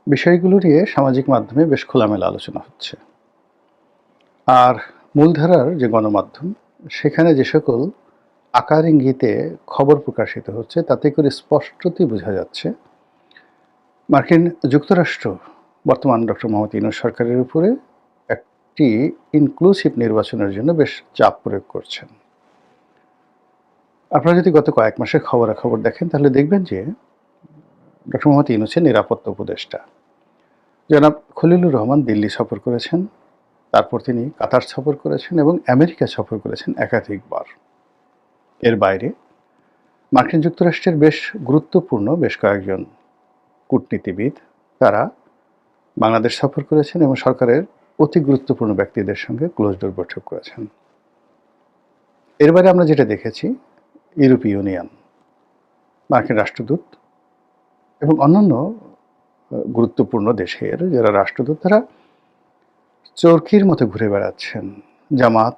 বিষয়গুলো নিয়ে সামাজিক মাধ্যমে বেশ খোলামেলা আলোচনা হচ্ছে। আর মূলধারার যে গণমাধ্যম, সেখানে যে সকল আকার ইঙ্গিতে খবর প্রকাশিত হচ্ছে, তাতে করে স্পষ্টতই বোঝা যাচ্ছে মার্কিন যুক্তরাষ্ট্র বর্তমান ডক্টর মোহাম্মদ ইউনূস সরকারের উপরে একটি ইনক্লুসিভ নির্বাচনের জন্য বেশ চাপ প্রয়োগ করছেন। আপনারা যদি গত কয়েক মাসের খবরাখবর দেখেন, তাহলে দেখবেন যে ডক্টর মোহাম্মদ ইউনূসের নিরাপত্তা উপদেষ্টা জনাব খলিলুর রহমান দিল্লি সফর করেছেন। তারপর তিনি কাতার সফর করেছেন এবং আমেরিকা সফর করেছেন একাধিকবার। এর বাইরে মার্কিন যুক্তরাষ্ট্রের বেশ গুরুত্বপূর্ণ বেশ কয়েকজন কূটনীতিবিদ তারা বাংলাদেশ সফর করেছেন এবং সরকারের অতি গুরুত্বপূর্ণ ব্যক্তিদের সঙ্গে ক্লোজ ডোর বৈঠক করেছেন। এর বাইরে আমরা যেটা দেখেছি, ইউরোপীয় ইউনিয়ন, মার্কিন রাষ্ট্রদূত এবং অন্যান্য গুরুত্বপূর্ণ দেশের যারা রাষ্ট্রদূত, তারা চরকির মতো ঘুরে বেড়াচ্ছেন। জামাত,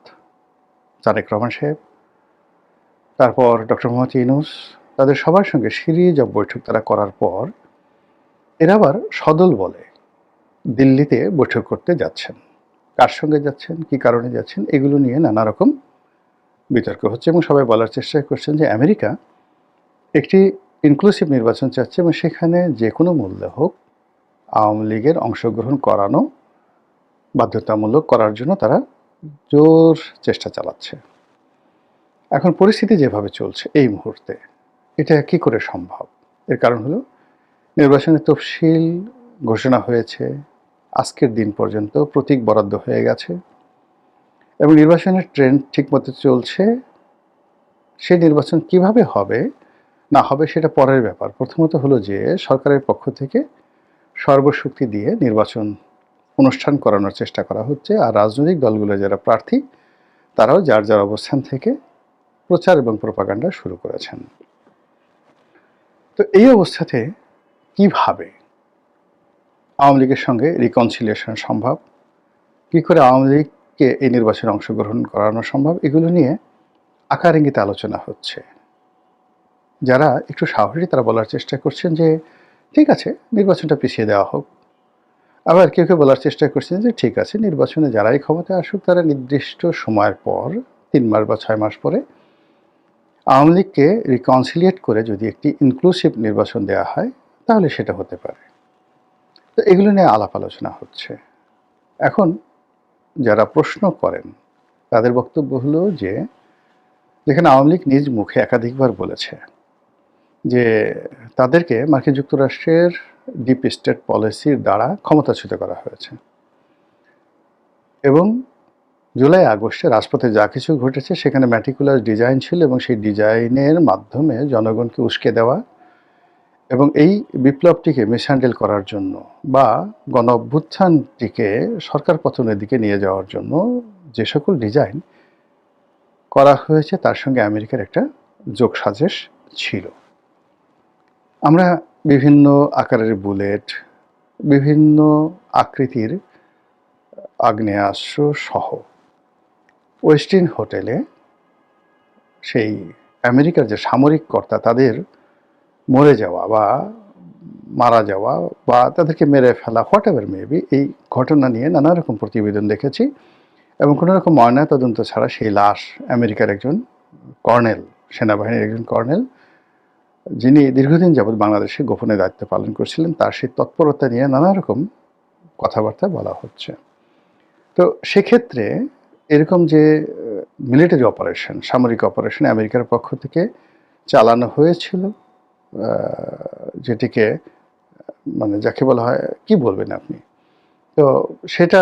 তারেক রহমান সাহেব, তারপর ডক্টর মোহাম্মদ ইউনূস, তাদের সবার সঙ্গে সিরিজ অফ বৈঠক তারা করার পর এরা আবার সদল বলে দিল্লিতে বৈঠক করতে যাচ্ছেন। কার সঙ্গে যাচ্ছেন, কি কারণে যাচ্ছেন, এগুলো নিয়ে নানা রকম বিতর্ক হচ্ছে এবং সবাই বলার চেষ্টা করছেন যে আমেরিকা একটি ইনক্লুসিভ নির্বাচন চাচ্ছে এবং সেখানে যে কোনো মূল্যে হোক আওয়ামী লীগের অংশগ্রহণ করানো বাধ্যতামূলক করার জন্য তারা জোর চেষ্টা চালাচ্ছে। এখন পরিস্থিতি যেভাবে চলছে এই মুহূর্তে, এটা কি করে সম্ভব? এর কারণ হলো নির্বাচনের তফসিল ঘোষণা হয়েছে, আজকের দিন পর্যন্ত প্রতীক বরাদ্দ হয়ে গেছে এবং নির্বাচনের ট্রেন্ড ঠিকমতো চলছে। সেই নির্বাচন কিভাবে হবে না হবে সেটা পরের ব্যাপার। প্রথমত হলো যে সরকারের পক্ষ থেকে সর্বশক্তি দিয়ে নির্বাচন অনুষ্ঠান করানোর চেষ্টা করা হচ্ছে, আর রাজনৈতিক দলগুলো যারা প্রার্থী তারাও যার যার অবস্থান থেকে প্রচার এবং প্রোপাগান্ডা শুরু করেছেন। তো এই অবস্থাতে কিভাবে আওয়ামী লীগের সঙ্গে রিকনসিলিয়েশন সম্ভব, কী করে আওয়ামী লীগকে এই নির্বাচনে অংশগ্রহণ করানো সম্ভব, এগুলো নিয়ে আকার ইঙ্গিতে আলোচনা হচ্ছে। যারা একটু সাহসী তারা বলার চেষ্টা করছেন যে ঠিক আছে, নির্বাচনটা পিছিয়ে দেওয়া হোক। আবার কেউ কেউ বলার চেষ্টা করছেন যে ঠিক আছে, নির্বাচনে যারাই ক্ষমতায় আসুক তারা নির্দিষ্ট সময়ের পর 3 মাস বা 6 মাস পরে আওয়ামী লীগকে রিকনসিলিয়েট করে যদি একটি ইনক্লুসিভ নির্বাচন দেওয়া হয় তাহলে সেটা হতে পারে। তো এগুলো নিয়ে আলাপ আলোচনা হচ্ছে। এখন যারা প্রশ্ন করেন তাদের বক্তব্য হলো যে যেখানে আওয়ামী লীগ নিজ মুখে একাধিকবার বলেছে যে তাদেরকে মার্কিন যুক্তরাষ্ট্রের ডিপ স্টেট পলিসির দ্বারা ক্ষমতাচ্যুত করা হয়েছে এবং জুলাই আগস্টে রাজপথে যা কিছু ঘটেছে সেখানে ম্যাটিকুলাস ডিজাইন ছিল এবং সেই ডিজাইনের মাধ্যমে জনগণকে উস্কে দেওয়া এবং এই বিপ্লবটিকে মিসহ্যান্ডেল করার জন্য বা গণ অভ্যুত্থানটিকে সরকার পতনের দিকে নিয়ে যাওয়ার জন্য যে সকল ডিজাইন করা হয়েছে তার সঙ্গে আমেরিকার একটা যোগসাজশ ছিল। আমরা বিভিন্ন আকারের বুলেট, বিভিন্ন আকৃতির আগ্নেয়াস্ত্র সহ ওয়েস্টিন হোটেলে সেই আমেরিকার যে সামরিক কর্তা তাদের মরে যাওয়া বা মারা যাওয়া বা তাদেরকে মেরে ফেলা, হোয়াট এভার মেবি, এই ঘটনা নিয়ে নানা রকম প্রতিবেদন দেখেছি এবং কোনো রকম ময়নাতদন্ত ছাড়া সেই লাশ আমেরিকার একজন কর্নেল, সেনাবাহিনীর একজন কর্নেল, যিনি দীর্ঘদিন যাবৎ বাংলাদেশে গোপনে দায়িত্ব পালন করছিলেন, তার সেই তৎপরতা নিয়ে নানা রকম কথাবার্তা বলা হচ্ছে। তো সেক্ষেত্রে এরকম যে মিলিটারি অপারেশন, সামরিক অপারেশন আমেরিকার পক্ষ থেকে চালানো হয়েছিল, যেটিকে মানে যাকে বলা হয় কি বলবেন আপনি, তো সেটা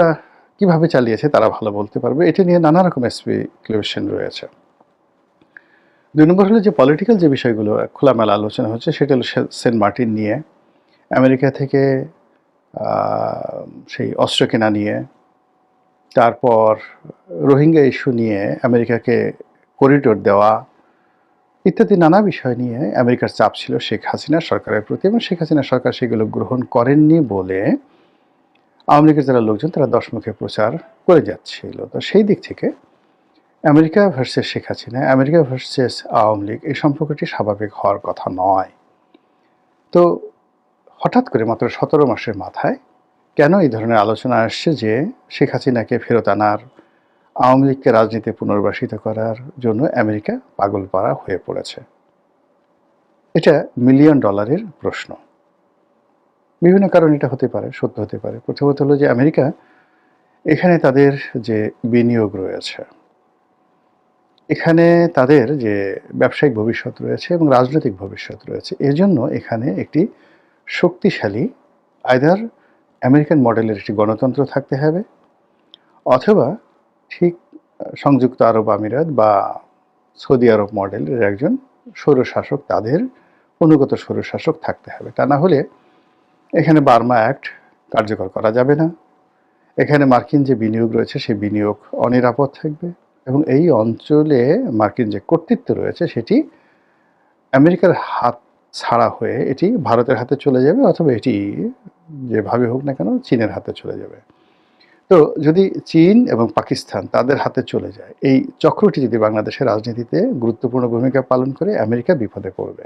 কিভাবে চালিয়েছে তারা ভালো বলতে পারবে। এটা নিয়ে নানা রকম স্পেকুলেশন রয়েছে। 2 নম্বর হলো যে পলিটিক্যাল যে বিষয়গুলো খোলামেলা আলোচনা হচ্ছে সেটা হলো সেন্ট মার্টিন নিয়ে, আমেরিকা থেকে সেই অস্ত্র কেনা নিয়ে, তারপর রোহিঙ্গা ইস্যু নিয়ে আমেরিকাকে করিডোর দেওয়া ইত্যাদি নানা বিষয় নিয়ে আমেরিকার চাপ ছিল শেখ হাসিনা সরকারের প্রতি এবং শেখ হাসিনা সরকার সেগুলো গ্রহণ করেননি বলে আওয়ামী লীগের যারা লোকজন তারা দশমুখে প্রচার করে যাচ্ছিল। তো সেই দিক থেকে America versus Sheikh Hasina, America versus Awami League, এই সম্পর্কটি স্বাভাবিক হওয়ার কথা নয়। তো হঠাৎ করে মাত্র 17 মাসের মাথায় কেন এই ধরনের আলোচনা আসছে যে শেখ হাসিনাকে ফেরত আনার, আওয়ামী লীগকে রাজনীতিতে পুনর্বাসিত করার জন্য আমেরিকা পাগলপাড়া হয়ে পড়েছে? এটা মিলিয়ন ডলারের প্রশ্ন। বিভিন্ন কারণ এটা হতে পারে, সত্য হতে পারে। প্রথমত হলো যে আমেরিকা এখানে তাদের যে বিনিয়োগ রয়েছে, এখানে তাদের যে ব্যবসায়িক ভবিষ্যৎ রয়েছে এবং রাজনৈতিক ভবিষ্যৎ রয়েছে, এজন্য এখানে একটি শক্তিশালী আইদার আমেরিকান মডেলের একটি গণতন্ত্র থাকতে হবে, অথবা ঠিক সংযুক্ত আরব আমিরাত বা সৌদি আরব মডেলের একজন স্বৈরশাসক, তাদের অনুগত স্বৈরশাসক থাকতে হবে। তা না হলে এখানে বার্মা অ্যাক্ট কার্যকর করা যাবে না। এখানে মার্কিন যে বিনিয়োগ রয়েছে সেই বিনিয়োগ অনিরাপদ থাকবে এবং এই অঞ্চলে মার্কিন যে কর্তৃত্ব রয়েছে সেটি আমেরিকার হাত ছাড়া হয়ে এটি ভারতের হাতে চলে যাবে, অথবা এটি যেভাবে হোক না কেন চীনের হাতে চলে যাবে। তো যদি চীন এবং পাকিস্তান তাদের হাতে চলে যায়, এই চক্রটি যদি বাংলাদেশের রাজনীতিতে গুরুত্বপূর্ণ ভূমিকা পালন করে, আমেরিকা বিপদে পড়বে।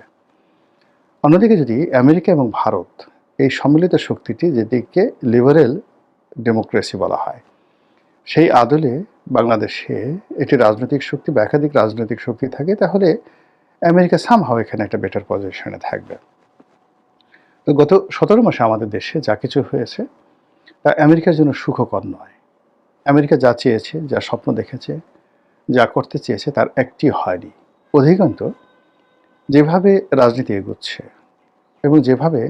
অন্যদিকে যদি আমেরিকা এবং ভারত এই সম্মিলিত শক্তিটি, যেটিকে লিবারেল ডেমোক্রেসি বলা হয়, সেই আদলে বাংলাদেশে একটি রাজনৈতিক শক্তি বা একাধিক রাজনৈতিক শক্তি থাকে, তাহলে আমেরিকা সামহাও এখানে একটা বেটার পজিশনে থাকবে। তো গত 17 মাসে আমাদের দেশে যা কিছু হয়েছে তা আমেরিকার জন্য সুখকর নয়। আমেরিকা যা চেয়েছে, যা স্বপ্ন দেখেছে, যা করতে চেয়েছে, তার একটি হয়নি। অধিকন্তু যেভাবে রাজনীতি এগোচ্ছে এবং যেভাবে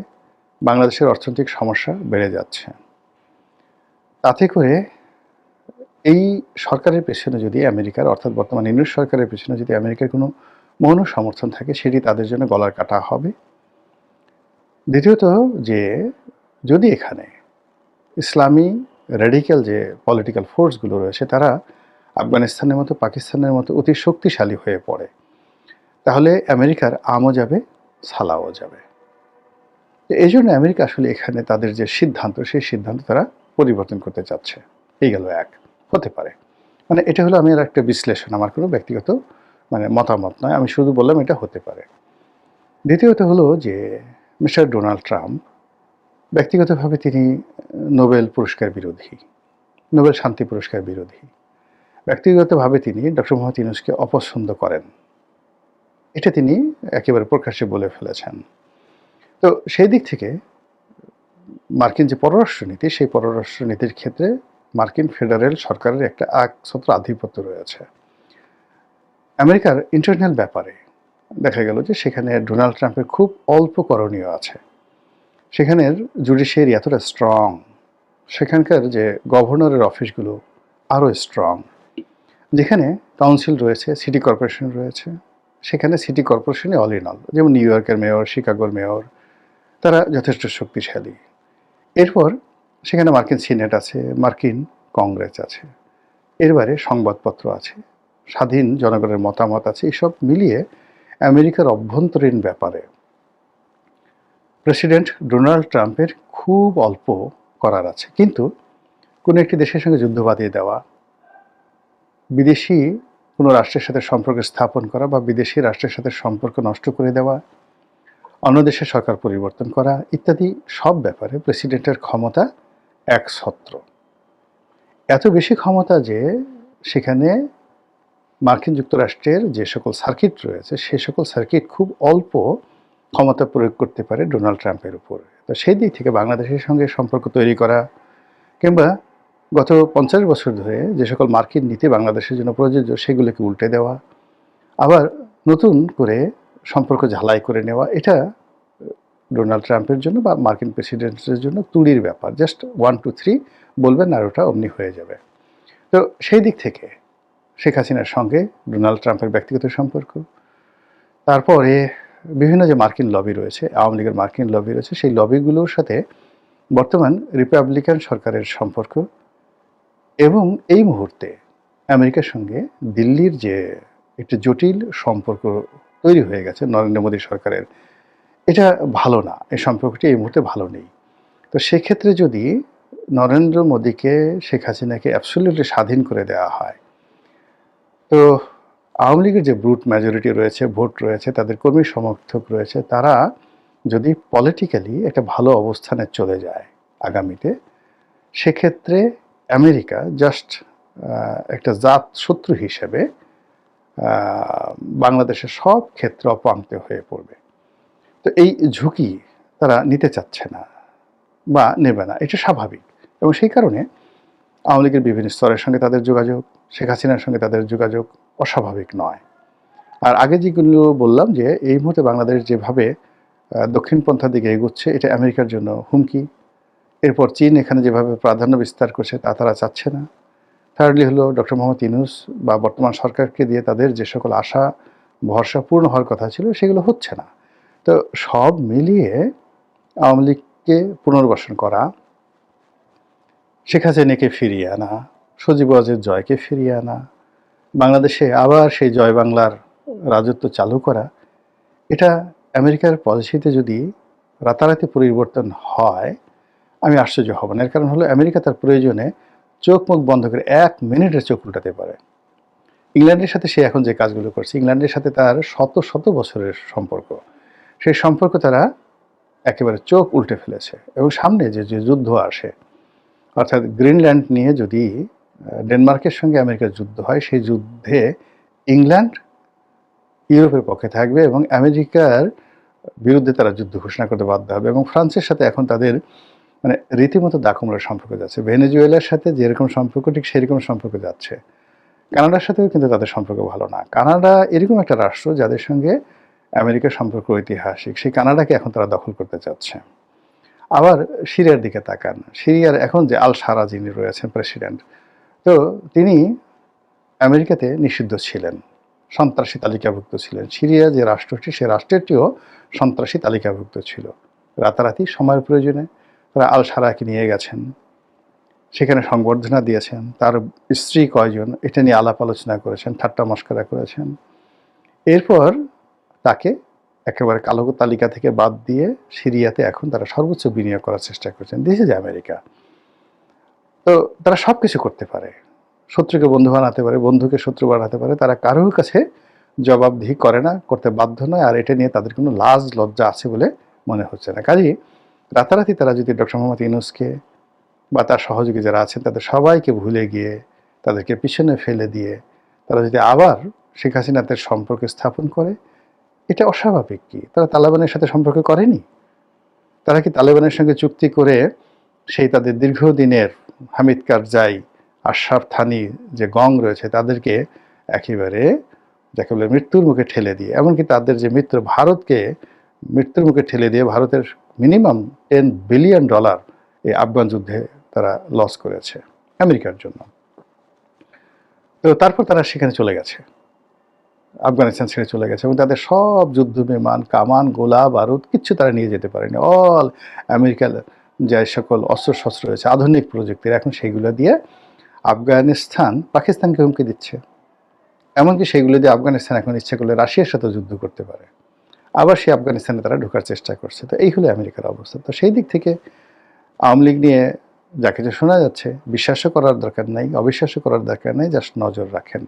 বাংলাদেশের অর্থনৈতিক সমস্যা বেড়ে যাচ্ছে, তাতে করে এই সরকারের পেছনে যদি আমেরিকার, অর্থাৎ বর্তমান ইউনিট সরকারের পেছনে যদি আমেরিকার কোনো মৌন সমর্থন থাকে, সেটি তাদের জন্য গলার কাটা হবে। দ্বিতীয়ত, যে যদি এখানে ইসলামী র্যাডিক্যাল যে পলিটিক্যাল ফোর্সগুলো রয়েছে তারা আফগানিস্তানের মতো, পাকিস্তানের মতো অতি শক্তিশালী হয়ে পড়ে, তাহলে আমেরিকার আমও যাবে, সালাও যাবে। এই জন্য আমেরিকা আসলে এখানে তাদের যে সিদ্ধান্ত, সেই সিদ্ধান্ত তারা পরিবর্তন করতে চাচ্ছে। এই গেল এক। হতে পারে, মানে এটা হলো আমি একটা বিশ্লেষণ, আমার কোনো ব্যক্তিগত মতামত নয়, আমি শুধু বললাম এটা হতে পারে। দ্বিতীয়ত হলো যে মিস্টার ডোনাল্ড ট্রাম্প ব্যক্তিগতভাবে তিনি নোবেল পুরস্কার বিরোধী, নোবেল শান্তি পুরস্কার বিরোধী। ব্যক্তিগতভাবে তিনি ডক্টর মোহাম্মদ ইউনূসকে অপছন্দ করেন, এটা তিনি একেবারে প্রকাশ্যে বলে ফেলেছেন। তো সেই দিক থেকে মার্কিন যে পররাষ্ট্রনীতি, সেই পররাষ্ট্রনীতির ক্ষেত্রে মার্কিন ফেডারেল সরকারের একটা একছত্র আধিপত্য রয়েছে। আমেরিকার ইন্টারনাল ব্যাপারে দেখা গেল যে সেখানে ডোনাল্ড ট্রাম্পের খুব অল্প করণীয় আছে। সেখানের জুডিশিয়ারি এতটা স্ট্রং, সেখানকার যে গভর্নরের অফিসগুলো আরও স্ট্রং, যেখানে কাউন্সিল রয়েছে, সিটি কর্পোরেশন রয়েছে, সেখানে সিটি কর্পোরেশনে অল ইন অল, যেমন নিউ ইয়র্কের মেয়র, শিকাগোর মেয়র, তারা যথেষ্ট শক্তিশালী। এরপর সেখানে মার্কিন সিনেট আছে, মার্কিন কংগ্রেস আছে, এর বাইরে সংবাদপত্র আছে, স্বাধীন জনগণের মতামত আছে। এইসব মিলিয়ে আমেরিকার অভ্যন্তরীণ ব্যাপারে প্রেসিডেন্ট ডোনাল্ড ট্রাম্পের খুব অল্প করার আছে। কিন্তু কোনো একটি দেশের সঙ্গে যুদ্ধ বাঁধিয়ে দেওয়া, বিদেশি কোনো রাষ্ট্রের সাথে সম্পর্ক স্থাপন করা বা বিদেশি রাষ্ট্রের সাথে সম্পর্ক নষ্ট করে দেওয়া, অন্য দেশের সরকার পরিবর্তন করা ইত্যাদি সব ব্যাপারে প্রেসিডেন্টের ক্ষমতা একছত্র। এত বেশি ক্ষমতা যে সেখানে মার্কিন যুক্তরাষ্ট্রের যে সকল সার্কিট রয়েছে, সে সকল সার্কিট খুব অল্প ক্ষমতা প্রয়োগ করতে পারে ডোনাল্ড ট্রাম্পের উপর। তো সেই দিক থেকে বাংলাদেশের সঙ্গে সম্পর্ক তৈরি করা, কিংবা গত 50 বছর ধরে যে সকল মার্কিন নীতি বাংলাদেশের জন্য প্রযোজ্য সেগুলোকে উল্টে দেওয়া, আবার নতুন করে সম্পর্ক ঝালাই করে নেওয়া, এটা ডোনাল্ড ট্রাম্পের জন্য বা মার্কিন প্রেসিডেন্টের জন্য তুড়ির ব্যাপার। জাস্ট 1 2 3 বলবেন আর ওটা অমনি হয়ে যাবে। তো সেই দিক থেকে শেখ হাসিনার সঙ্গে ডোনাল্ড ট্রাম্পের ব্যক্তিগত সম্পর্ক, তারপরে বিভিন্ন যে মার্কিন লবি রয়েছে, আওয়ামী লীগের মার্কিন লবি রয়েছে, সেই লবিগুলোর সাথে বর্তমান রিপাবলিকান সরকারের সম্পর্ক, এবং এই মুহূর্তে আমেরিকার সঙ্গে দিল্লির যে একটি জটিল সম্পর্ক তৈরি হয়ে গেছে নরেন্দ্র মোদী সরকারের, এটা ভালো না। এই সম্পর্কটি এই মুহূর্তে ভালো নেই। তো সেক্ষেত্রে যদি নরেন্দ্র মোদীকে, শেখ হাসিনাকে অ্যাবসলিউটলি স্বাধীন করে দেওয়া হয়, তো আওয়ামী লীগের যে ব্রুট মেজরিটি রয়েছে, ভোট রয়েছে, তাদের কর্মী সমর্থক রয়েছে, তারা যদি পলিটিক্যালি একটা ভালো অবস্থানে চলে যায় আগামীতে, সেক্ষেত্রে আমেরিকা জাস্ট একটা জাত শত্রু হিসেবে বাংলাদেশের সব ক্ষেত্রে অপাঙ্ক্ত হয়ে পড়বে। তো এই ঝুঁকি তারা নিতে চাচ্ছে না বা নেবে না, এটা স্বাভাবিক। এবং সেই কারণে আওয়ামী লীগের বিভিন্ন স্তরের সঙ্গে তাদের যোগাযোগ, শেখ হাসিনার সঙ্গে তাদের যোগাযোগ অস্বাভাবিক নয়। আর আগে যেগুলো বললাম যে এই মুহূর্তে বাংলাদেশ যেভাবে দক্ষিণপন্থার দিকে এগোচ্ছে, এটা আমেরিকার জন্য হুমকি। এরপর চীন এখানে যেভাবে প্রাধান্য বিস্তার করছে তা তারা চাচ্ছে না। থার্ডলি হলো ডক্টর মোহাম্মদ ইউনূস বা বর্তমান সরকারকে দিয়ে তাদের যে সকল আশা ভরসা পূর্ণ হওয়ার কথা ছিল সেগুলো হচ্ছে না। তো সব মিলিয়ে আওয়ামী লীগকে পুনর্বাসন করা, শেখ হাসিনাকে ফিরিয়ে আনা, সজীব ওয়াজেদ জয়কে ফিরিয়ে আনা, বাংলাদেশে আবার সেই জয় বাংলার রাজত্ব চালু করা, এটা আমেরিকার পলিসিতে যদি রাতারাতি পরিবর্তন হয়, আমি আশ্চর্য হব না। এর কারণ হলো আমেরিকা তার প্রয়োজনে চোখ মুখ বন্ধ করে 1 মিনিটের চোখ উল্টাতে পারে। ইংল্যান্ডের সাথে সে এখন যে কাজগুলো করছে, ইংল্যান্ডের সাথে তার শত শত বছরের সম্পর্ক, সেই সম্পর্ক তারা একেবারে চোখ উল্টে ফেলেছে। এবং সামনে যে যে যুদ্ধ আসে, অর্থাৎ গ্রিনল্যান্ড নিয়ে যদি ডেনমার্কের সঙ্গে আমেরিকার যুদ্ধ হয়, সেই যুদ্ধে ইংল্যান্ড ইউরোপের পক্ষে থাকবে এবং আমেরিকার বিরুদ্ধে তারা যুদ্ধ ঘোষণা করতে বাধ্য হবে। এবং ফ্রান্সের সাথে এখন তাদের মানে রীতিমতো দাকুমরার সম্পর্ক যাচ্ছে। ভেনেজুয়েলার সাথে যেরকম সম্পর্ক ঠিক সেরকম সম্পর্ক যাচ্ছে। কানাডার সাথেও কিন্তু তাদের সম্পর্ক ভালো না। কানাডা এরকম একটা রাষ্ট্র যাদের সঙ্গে আমেরিকার সম্পর্ক ঐতিহাসিক, সেই কানাডাকে এখন তারা দখল করতে চাচ্ছে। আবার সিরিয়ার দিকে তাকান, সিরিয়ার এখন যে আল সারা যিনি রয়েছেন প্রেসিডেন্ট, তো তিনি আমেরিকাতে নিষিদ্ধ ছিলেন, সন্ত্রাসী তালিকাভুক্ত ছিলেন। সিরিয়া যে রাষ্ট্রটি, সে রাষ্ট্রটিও সন্ত্রাসী তালিকাভুক্ত ছিল। রাতারাতি সময়ের প্রয়োজনে তারা আল সারাকে নিয়ে গেছেন, সেখানে সংবর্ধনা দিয়েছেন, তার স্ত্রী কয়জন এটা নিয়ে আলাপ আলোচনা করেছেন, ঠাট্টা মশকরা করেছেন। এরপর তাকে একেবারে কালো তালিকা থেকে বাদ দিয়ে সিরিয়াতে এখন তারা সর্বোচ্চ বিনিয়োগ করার চেষ্টা করছেন। This is America. তো তারা সব কিছু করতে পারে, শত্রুকে বন্ধু বানাতে পারে, বন্ধুকে শত্রু বানাতে পারে। তারা কারোর কাছে জবাবদিহি করে না, করতে বাধ্য নয়। আর এটা নিয়ে তাদের কোনো লাজ লজ্জা আছে বলে মনে হচ্ছে না। কাজেই রাতারাতি তারা যদি ডক্টর মোহাম্মদ ইউনূসকে বা তার সহযোগী যারা আছেন তাদের সবাইকে ভুলে গিয়ে, তাদেরকে পিছনে ফেলে দিয়ে তারা যদি আবার শেখ হাসিনাদের সম্পর্ক স্থাপন করে, এটা অস্বাভাবিক কি? তারা তালেবানের সাথে সম্পর্ক করেনি? তারা কি তালেবানের সঙ্গে চুক্তি করে সেই তাদের দীর্ঘদিনের হামিদ কারজাই, আশরাফ থানি যে গং রয়েছে তাদেরকে একেবারে যাকে বলে মৃত্যুর মুখে ঠেলে দিয়ে, এমনকি তাদের যে মিত্র ভারতকে মৃত্যুর মুখে ঠেলে দিয়ে ভারতের মিনিমাম $10 বিলিয়ন এই আফগান যুদ্ধে তারা লস করেছে আমেরিকার জন্য। তো তারপর তারা সেখানে চলে গেছে, আফগানিস্তান ছেড়ে চলে গেছে এবং তাদের সব যুদ্ধ বিমান, কামান, গোলা বারুদ কিচ্ছু তারা নিয়ে যেতে পারেনি। অল আমেরিকার যে সকল অস্ত্রশস্ত্র রয়েছে আধুনিক প্রযুক্তির, এখন সেইগুলো দিয়ে আফগানিস্তান পাকিস্তানকে হুমকি দিচ্ছে। এমনকি সেইগুলো দিয়ে আফগানিস্তান এখন ইচ্ছে করলে রাশিয়ার সাথে যুদ্ধ করতে পারে। আবার সেই আফগানিস্তানে তারা ঢোকার চেষ্টা করছে। তো এই হলো আমেরিকার অবস্থা। তো সেই দিক থেকে আওয়ামী লীগ নিয়ে যা কিছু শোনা যাচ্ছে, বিশ্বাসও করার দরকার নাই, অবিশ্বাসও করার দরকার নেই, জাস্ট নজর রাখেন।